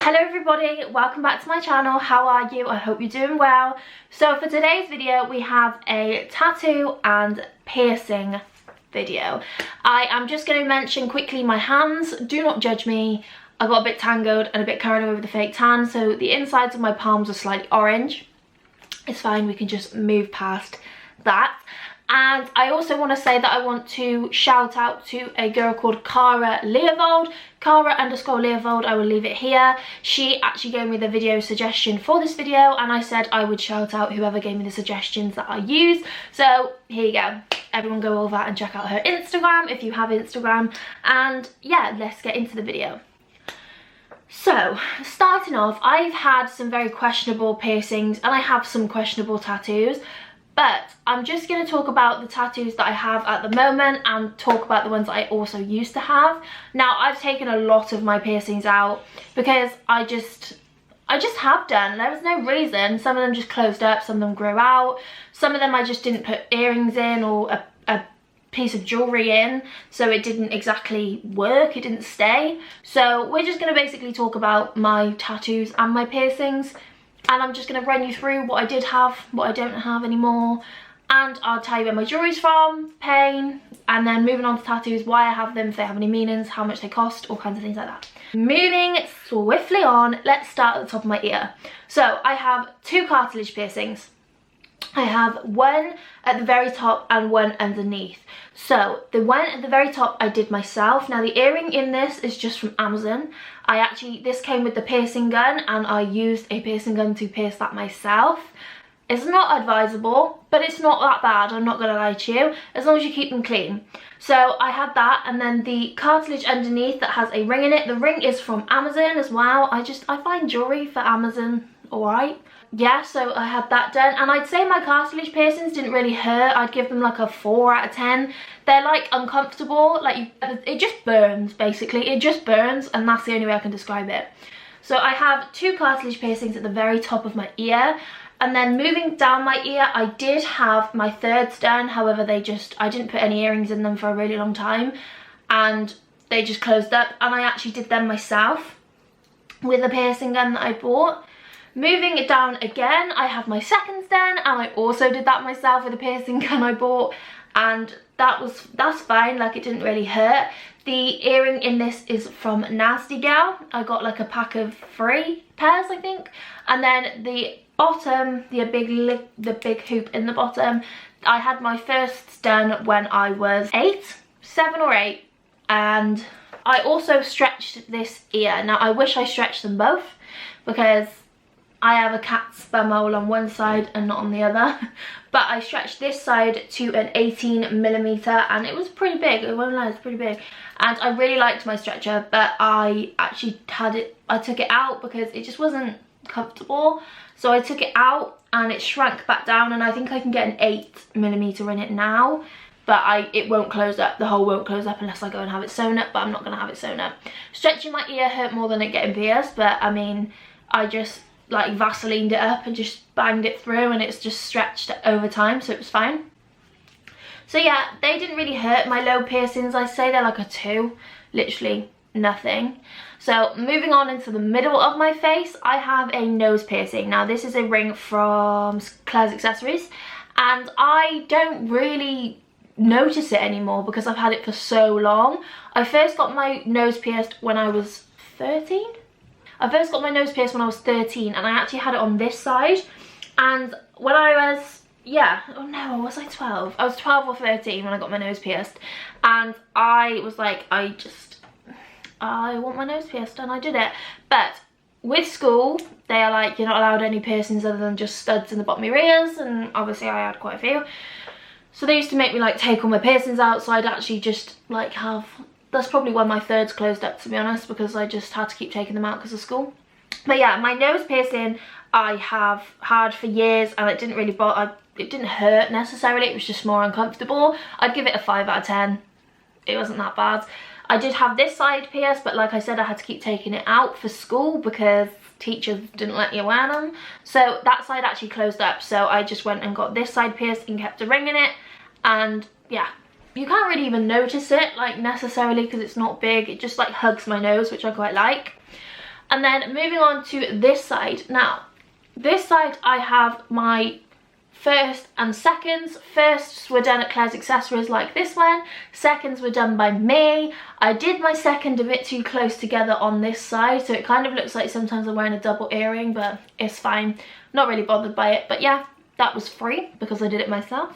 Hello everybody, welcome back to my channel. How are you? I hope you're doing well. So for today's video we have a tattoo and piercing video. I am just going to mention quickly my hands. Do not judge me. I got a bit tangled and a bit carried away with the fake tan, so the insides of my palms are slightly orange. It's fine, we can just move past that. And I also want to say that I want to shout out to a girl called Cara Leovold. Cara_Leovold, I will leave it here. She actually gave me the video suggestion for this video, and I said I would shout out whoever gave me the suggestions that I use. So here you go. Everyone go over and check out her Instagram if you have Instagram. And yeah, let's get into the video. So, starting off, I've had some very questionable piercings and I have some questionable tattoos. But I'm just going to talk about the tattoos that I have at the moment and talk about the ones that I also used to have. Now, I've taken a lot of my piercings out because I just have done. There was no reason. Some of them just closed up, some of them grew out. Some of them I just didn't put earrings in or a piece of jewellery in, so it didn't exactly work, it didn't stay. So we're just going to basically talk about my tattoos and my piercings. And I'm just going to run you through what I did have, what I don't have anymore, and I'll tell you where my jewellery's from, pain, and then moving on to tattoos, why I have them, if they have any meanings, how much they cost, all kinds of things like that. Moving swiftly on, let's start at the top of my ear. So I have two cartilage piercings. I have one at the very top and one underneath. So the one at the very top I did myself. Now the earring in this is just from Amazon. This came with the piercing gun and I used a piercing gun to pierce that myself. It's not advisable, but it's not that bad, I'm not gonna lie to you, as long as you keep them clean. So I had that, and then the cartilage underneath that has a ring in it. The ring is from Amazon as well. I find jewellery for Amazon alright. Yeah, so I had that done, and I'd say my cartilage piercings didn't really hurt. I'd give them like a 4 out of 10. They're like uncomfortable, like it just burns basically. It just burns, and that's the only way I can describe it. So I have two cartilage piercings at the very top of my ear, and then moving down my ear I did have my thirds done. However, I didn't put any earrings in them for a really long time and they just closed up, and I actually did them myself with a piercing gun that I bought. Moving it down again, I have my seconds done, and I also did that myself with a piercing gun I bought, and that's fine, like it didn't really hurt. The earring in this is from Nasty Gal. I got like a pack of 3 pairs, I think. And then the bottom, the big hoop in the bottom, I had my first done when I was 7 or 8, and I also stretched this ear. Now I wish I stretched them both because I have a cat's bumhole on one side and not on the other. But I stretched this side to an 18mm and it was pretty big. It won't lie, it's pretty big. And I really liked my stretcher, but I actually I took it out because it just wasn't comfortable. So I took it out and it shrank back down, and I think I can get an 8mm in it now. But it won't close up, the hole won't close up unless I go and have it sewn up, but I'm not gonna have it sewn up. Stretching my ear hurt more than it getting pierced, but I mean, I just like Vaselined it up and just banged it through, and it's just stretched over time, so it was fine. So yeah, they didn't really hurt. My lobe piercings, I say they're like a 2, literally nothing. So moving on into the middle of my face, I have a nose piercing. Now this is a ring from Claire's Accessories, and I don't really notice it anymore because I've had it for so long. I first got my nose pierced when I was 13. I first got my nose pierced when I was 13, and I actually had it on this side. And when I was, oh no, was I 12? I was 12 or 13 when I got my nose pierced. And I was like, I want my nose pierced, and I did it. But with school, they are like, you're not allowed any piercings other than just studs in the bottom of your ears, and obviously I had quite a few. So they used to make me like take all my piercings out, so I'd actually just like have... That's probably when my thirds closed up, to be honest, because I just had to keep taking them out because of school. But yeah, my nose piercing I have had for years, and it didn't really bother. It didn't hurt necessarily, it was just more uncomfortable. I'd give it a 5 out of 10. It wasn't that bad. I did have this side pierced, but like I said, I had to keep taking it out for school because teachers didn't let you wear them. So that side actually closed up, so I just went and got this side pierced and kept a ring in it. And yeah, you can't really even notice it like necessarily because it's not big. It just like hugs my nose, which I quite like. And then moving on to this side. Now, this side I have my first and seconds. Firsts were done at Claire's Accessories like this one. Seconds were done by me. I did my second a bit too close together on this side, so it kind of looks like sometimes I'm wearing a double earring, but it's fine. Not really bothered by it, but yeah, that was free because I did it myself.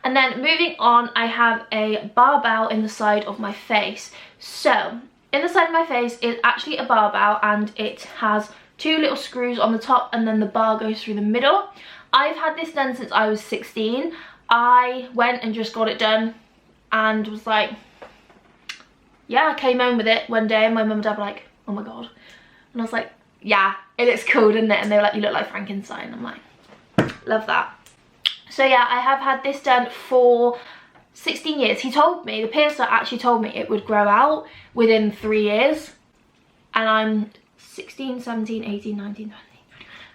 And then moving on, I have a barbell in the side of my face. So in the side of my face is actually a barbell, and it has 2 little screws on the top, and then the bar goes through the middle. I've had this done since I was 16. I went and just got it done and was like, yeah, I came home with it one day and my mum and dad were like, oh my god. And I was like, yeah, it looks cool, doesn't it? And they were like, you look like Frankenstein. I'm like, love that. So yeah, I have had this done for 16 years. He told me, the piercer actually told me it would grow out within 3 years. And I'm 16, 17, 18, 19, 20,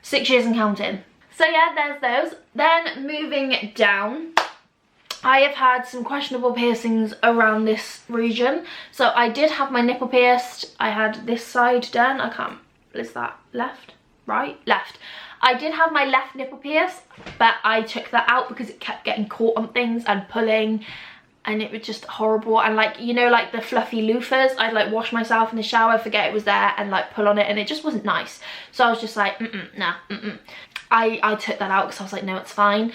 6 years and counting. So yeah, there's those. Then moving down, I have had some questionable piercings around this region. So I did have my nipple pierced. I had this side done. I can't, is that left? Right? Left. I did have my left nipple pierced, but I took that out because it kept getting caught on things and pulling, and it was just horrible. And like, you know, like the fluffy loofahs, I'd like wash myself in the shower, forget it was there, and like pull on it, and it just wasn't nice. So I was just like, nah. I took that out because I was like, no, it's fine.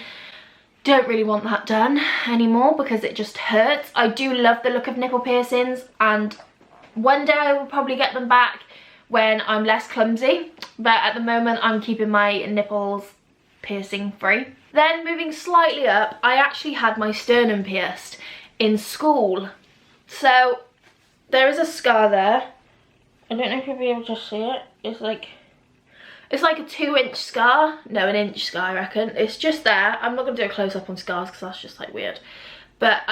Don't really want that done anymore because it just hurts. I do love the look of nipple piercings, and one day I will probably get them back when I'm less clumsy, but at the moment I'm keeping my nipples piercing free. Then moving slightly up, I actually had my sternum pierced in school. So there is a scar there. I don't know if you'll be able to see it. It's like a 2-inch scar. No, an inch scar, I reckon. It's just there. I'm not going to do a close-up on scars because that's just like weird. But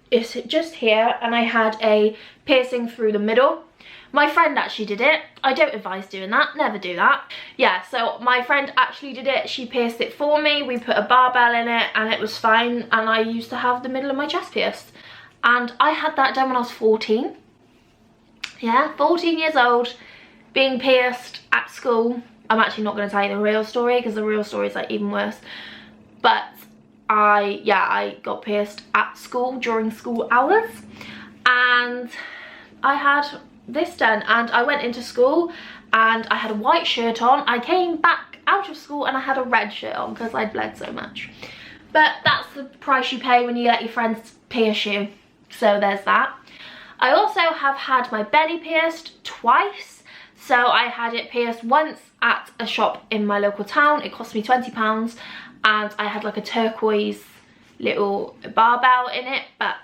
it's just here, and I had a piercing through the middle. My friend actually did it. I don't advise doing that. Never do that. Yeah, so my friend actually did it. She pierced it for me. We put a barbell in it and it was fine. And I used to have the middle of my chest pierced. And I had that done when I was 14. Yeah, 14 years old, being pierced at school. I'm actually not going to tell you the real story because the real story is like even worse. But I got pierced at school during school hours. And I had this done, and I went into school and I had a white shirt on. I came back out of school and I had a red shirt on because I'd bled so much. But that's the price you pay when you let your friends pierce you. So there's that. I also have had my belly pierced twice. So I had it pierced once at a shop in my local town. It cost me £20, and I had like a turquoise little barbell in it, but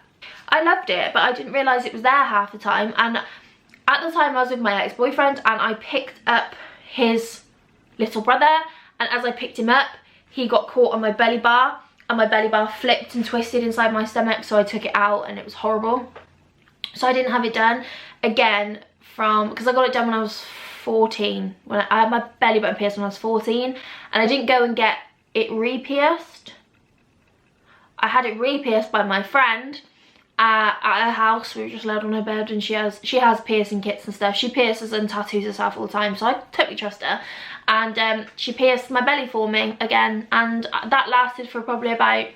I loved it, but I didn't realise it was there half the time. And at the time I was with my ex-boyfriend, and I picked up his little brother, and as I picked him up, he got caught on my belly bar, and my belly bar flipped and twisted inside my stomach, so I took it out and it was horrible. So I didn't have it done again because I got it done when I was 14. When I had my belly button pierced when I was 14, and I didn't go and get it re-pierced. I had it re-pierced by my friend at her house. We were just laid on her bed, and she has piercing kits and stuff. She pierces and tattoos herself all the time, so I totally trust her. And she pierced my belly for me again, and that lasted for probably about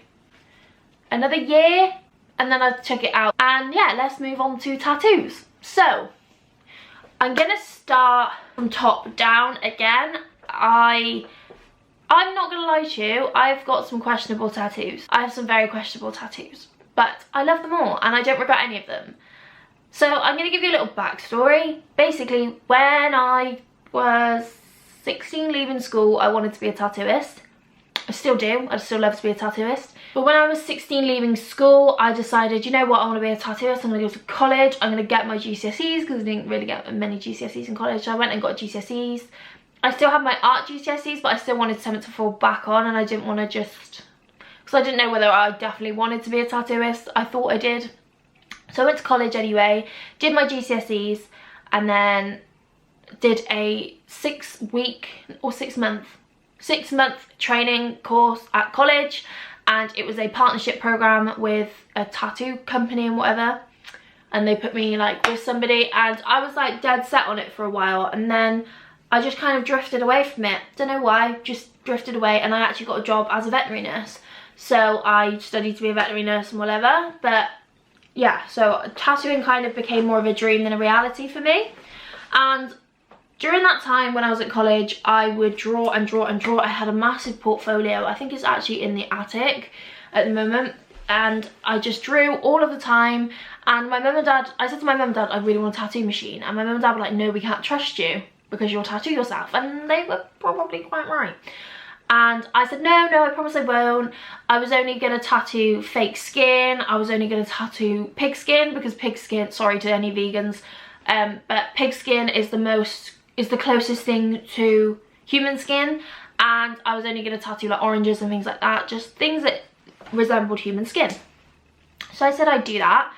another year, and then I took it out. And yeah, let's move on to tattoos. So I'm gonna start from top down again. I'm not gonna lie to you, I've got some questionable tattoos. I have some very questionable tattoos, but I love them all and I don't regret any of them. So I'm gonna give you a little backstory. Basically, when I was 16 leaving school, I wanted to be a tattooist. I still do, I'd still love to be a tattooist. But when I was 16 leaving school, I decided, you know what, I want to be a tattooist. I'm going to go to college, I'm going to get my GCSEs, because I didn't really get many GCSEs in college. So I went and got GCSEs. I still have my art GCSEs, but I still wanted something to fall back on, and I didn't want to just, because I didn't know whether I definitely wanted to be a tattooist. I thought I did. So I went to college anyway, did my GCSEs, and then did a 6-week or 6-month training course at college, and it was a partnership program with a tattoo company and whatever, and they put me like with somebody, and I was like dead set on it for a while, and then I just kind of drifted away from it. Don't know why, just drifted away, and I actually got a job as a veterinary nurse. So I studied to be a veterinary nurse and whatever, but yeah, so tattooing kind of became more of a dream than a reality for me. And during that time when I was at college, I would draw and draw and draw. I had a massive portfolio. I think it's actually in the attic at the moment. And I just drew all of the time. And my mum and dad, I said to my mum and dad, I really want a tattoo machine. And my mum and dad were like, no, we can't trust you because you'll tattoo yourself. And they were probably quite right. And I said, no, I promise I won't. I was only going to tattoo fake skin. I was only going to tattoo pig skin because pig skin, sorry to any vegans, but pig skin is the closest thing to human skin. And I was only going to tattoo like oranges and things like that, just things that resembled human skin. So I said I'd do that,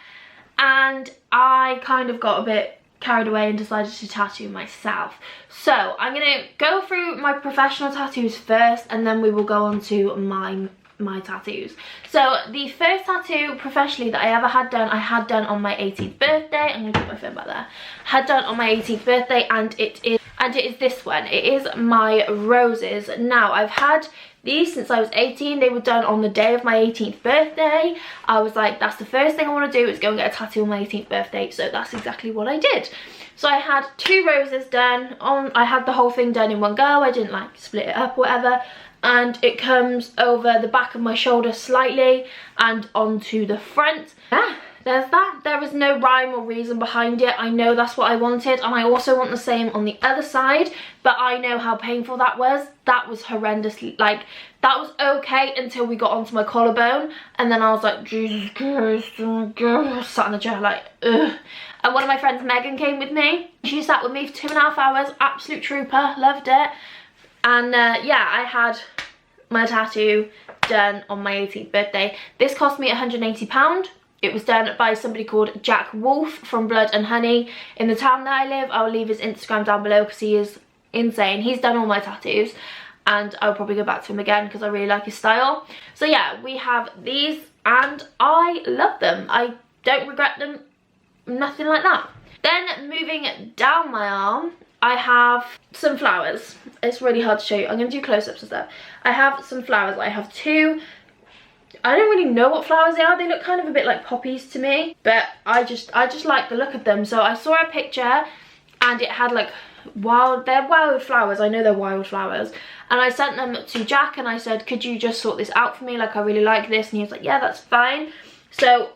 and I kind of got a bit carried away and decided to tattoo myself. So I'm gonna go through my professional tattoos first, and then we will go on to my tattoos. So the first tattoo professionally that I ever had done, I had done on my 18th birthday. I'm gonna put my phone back there. Had done on my 18th birthday, and it is this one. It is my roses. Now I've had these since I was 18. They were done on the day of my 18th birthday. I was like, that's the first thing I want to do is go and get a tattoo on my 18th birthday. So that's exactly what I did. So I had 2 roses done. I had the whole thing done in one go. I didn't like split it up or whatever. And it comes over the back of my shoulder slightly and onto the front. Yeah, there's that. There is no rhyme or reason behind it. I know that's what I wanted, and I also want the same on the other side, but I know how painful that was. That was horrendously, like, that was okay until we got onto my collarbone, and then I was like, Jesus Christ, oh God, sat in the chair like, ugh. And one of my friends, Megan, came with me. She sat with me for 2.5 hours, absolute trooper, loved it. And yeah, I had my tattoo done on my 18th birthday. This cost me £180. It was done by somebody called Jack Wolf from Blood and Honey in the town that I live. I'll leave his Instagram down below because he is insane. He's done all my tattoos, and I'll probably go back to him again because I really like his style. So yeah, we have these, and I love them. I don't regret them, nothing like that. Then moving down my arm, I have some flowers. It's really hard to show you. I'm going to do close-ups and stuff. I have some flowers. I have 2. I don't really know what flowers they are. They look kind of a bit like poppies to me, but I just like the look of them. So I saw a picture, and it had like they're wild flowers. I know they're wild flowers. And I sent them to Jack, and I said, could you just sort this out for me? Like, I really like this. And he was like, yeah, that's fine. So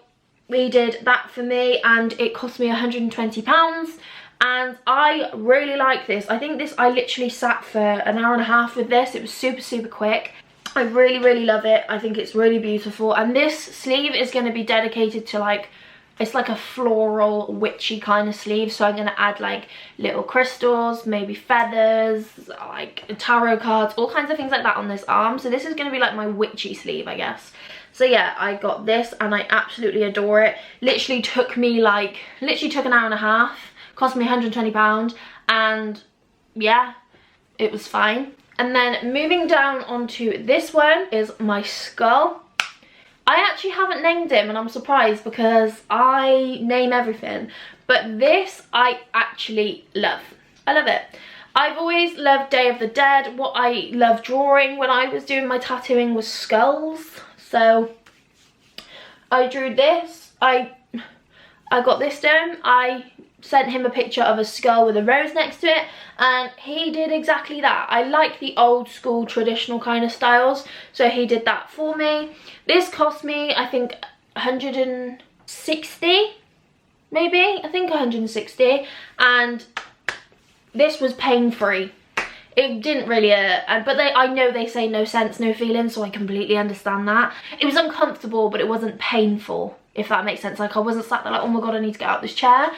we did that for me, and it cost me £120. And I really like this. I think this, I literally sat for an hour and a half with this. It was super quick. I really love it. I think it's really beautiful. And this sleeve is going to be dedicated to like, it's like a floral witchy kind of sleeve. So I'm going to add like little crystals, maybe feathers, like tarot cards, all kinds of things like that on this arm. So this is going to be like my witchy sleeve, I guess. So yeah, I got this, and I absolutely adore it. Literally took me like, took an hour and a half. Cost me £120, and yeah, it was fine. And then moving down onto this one is my skull. I actually haven't named him, and I'm surprised because I name everything. But this I actually love. I love it. I've always loved Day of the Dead. What I love drawing when I was doing my tattooing was skulls. So I drew this. I got this done. I sent him a picture of a skull with a rose next to it, and he did exactly that. I like the old school traditional kind of styles, so he did that for me. This cost me, I think, 160, maybe, I think 160, and this was pain-free. It didn't really, but I know they say no sense, no feeling, so I completely understand that. It was uncomfortable, but it wasn't painful, if that makes sense. Like, I wasn't sat there like, oh my God, I need to get out of this chair.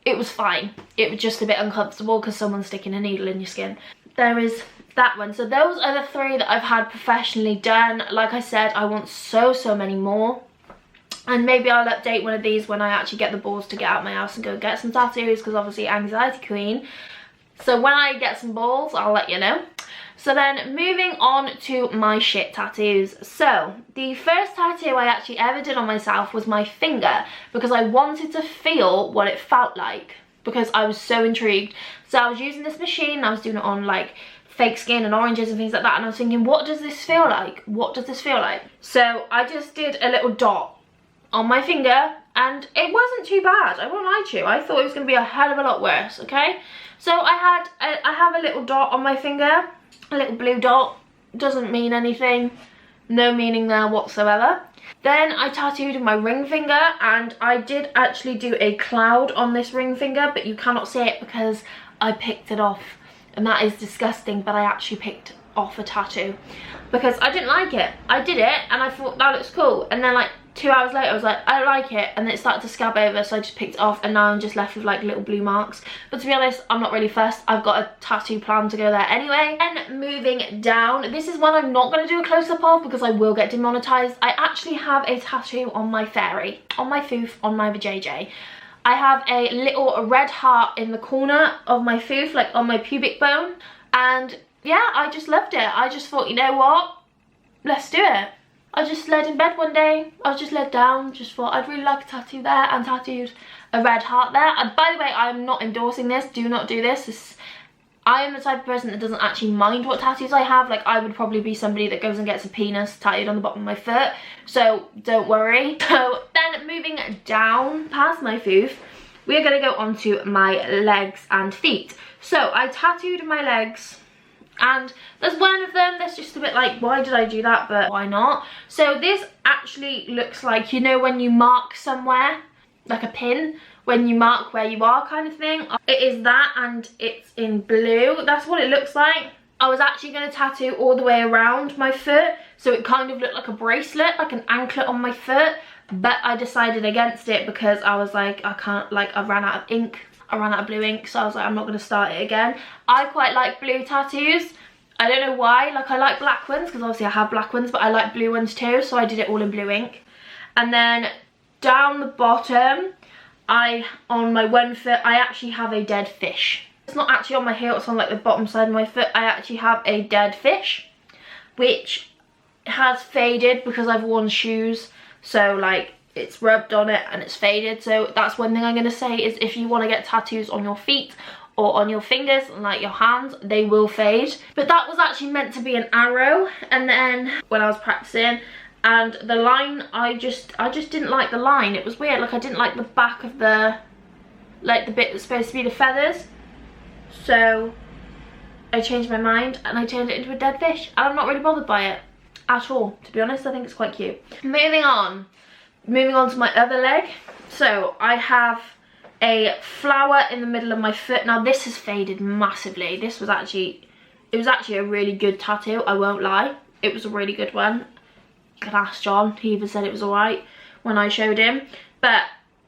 It was fine. It was just a bit uncomfortable because someone's sticking a needle in your skin. There is that one. So those are the 3 that I've had professionally done. Like I said, I want so many more. And maybe I'll update one of these when I actually get the balls to get out of my house and go get some tattoos, because obviously anxiety queen. So when I get some balls, I'll let you know. So then moving on to my shit tattoos. So the first tattoo I actually ever did on myself was my finger, because I wanted to feel what it felt like. because I was so intrigued. So I was using this machine, I was doing it on like fake skin and oranges and things like that, and I was thinking, what does this feel like? What does this feel like? So I just did a little dot on my finger, and it wasn't too bad, I won't lie to you. I thought it was going to be a hell of a lot worse, okay? So I have a little dot on my finger, a little blue dot, doesn't mean anything, no meaning there whatsoever. Then I tattooed my ring finger, and I did actually do a cloud on this ring finger, but you cannot see it because I picked it off, and that is disgusting, but I actually picked off a tattoo because I didn't like it. I did it and I thought that looks cool, and then like 2 hours later I was like, I don't like it, and then it started to scab over, so I just picked it off, and now I'm just left with like little blue marks. But to be honest, I'm not really fussed. I've got a tattoo plan to go there anyway. And moving down, this is one I'm not going to do a close-up of because I will get demonetized. I actually have a tattoo on my fairy, on my foof, on my vajayjay. I have a little red heart in the corner of my foof, like on my pubic bone, and yeah, I just loved it. I just thought, you know what, let's do it. I just laid in bed one day, I was just laid down, just thought I'd really like a tattoo there, and tattooed a red heart there. And by the way, I'm not endorsing this, do not do this. I am the type of person that doesn't actually mind what tattoos I have. Like, I would probably be somebody that goes and gets a penis tattooed on the bottom of my foot, so don't worry. So then moving down past my foof, we're going to go on to my legs and feet. So I tattooed my legs, and there's one of them that's just a bit like, why did I do that, but why not? So this actually looks like, you know, when you mark somewhere, like a pin, when you mark where you are kind of thing. It is that, and it's in blue. That's what it looks like. I was actually going to tattoo all the way around my foot, so it kind of looked like a bracelet, like an anklet on my foot, but I decided against it because I was like, I can't, like, I ran out of ink. I ran out of blue ink, so I was like, I'm not going to start it again. I quite like blue tattoos. I don't know why. Like, I like black ones because obviously I have black ones, but I like blue ones too, so I did it all in blue ink. And then down the bottom, on my one foot, I actually have a dead fish. It's not actually on my heel, it's on like the bottom side of my foot. I actually have a dead fish, which has faded because I've worn shoes, so like it's rubbed on it and it's faded. So that's one thing I'm going to say, is if you want to get tattoos on your feet or on your fingers and like your hands, they will fade. But that was actually meant to be an arrow, and then when I was practicing, and the line, I just didn't like the line. It was weird, like I didn't like the back of the, like the bit that's supposed to be the feathers. So I changed my mind and I turned it into a dead fish, and I'm not really bothered by it at all, to be honest. I think it's quite cute. Moving on to my other leg. So I have a flower in the middle of my foot. Now this has faded massively. It was actually a really good tattoo, I won't lie. It was a really good one. You can ask John, he even said it was alright when I showed him. But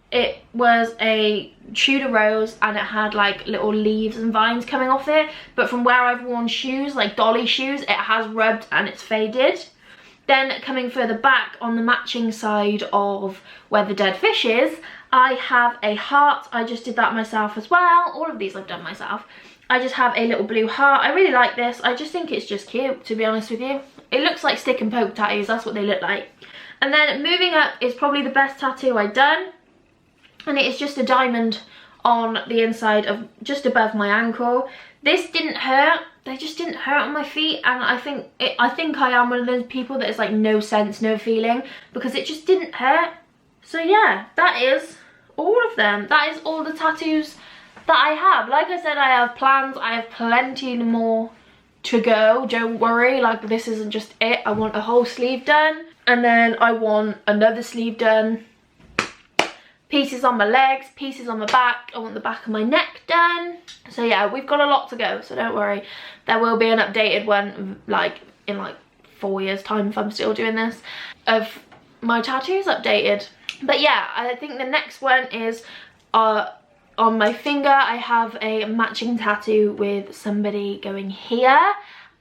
it was a Tudor rose, and it had like little leaves and vines coming off it. But from where I've worn shoes, like dolly shoes, it has rubbed and it's faded. Then coming further back on the matching side of where the dead fish is, I have a heart. I just did that myself as well. All of these I've done myself. I just have a little blue heart. I really like this. I just think it's just cute, to be honest with you. It looks like stick and poke tattoos, that's what they look like. And then moving up is probably the best tattoo I've done. And it is just a diamond on the inside of just above my ankle. This didn't hurt. They just didn't hurt on my feet, and I think I am one of those people that is like no sense, no feeling, because it just didn't hurt. So yeah, that is all of them. That is all the tattoos that I have. Like I said, I have plans. I have plenty more to go, don't worry. Like, this isn't just it. I want a whole sleeve done, and then I want another sleeve done, pieces on my legs, pieces on my back. I want the back of my neck done. So yeah, we've got a lot to go, so don't worry. There will be an updated one like in like 4 years time, if I'm still doing this, of my tattoos updated. But yeah, I think the next one is on my finger. I have a matching tattoo with somebody going here,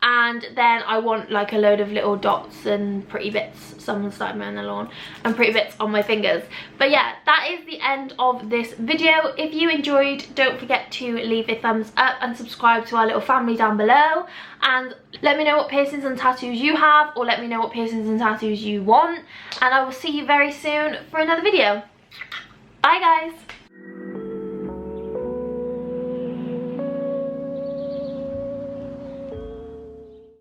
and then I want like a load of little dots and pretty bits. Someone started mowing the lawn, and pretty bits on my fingers. But yeah, that is the end of this video. If you enjoyed, don't forget to leave a thumbs up and subscribe to our little family down below, and let me know what piercings and tattoos you have, or let me know what piercings and tattoos you want, and I will see you very soon for another video. Bye guys.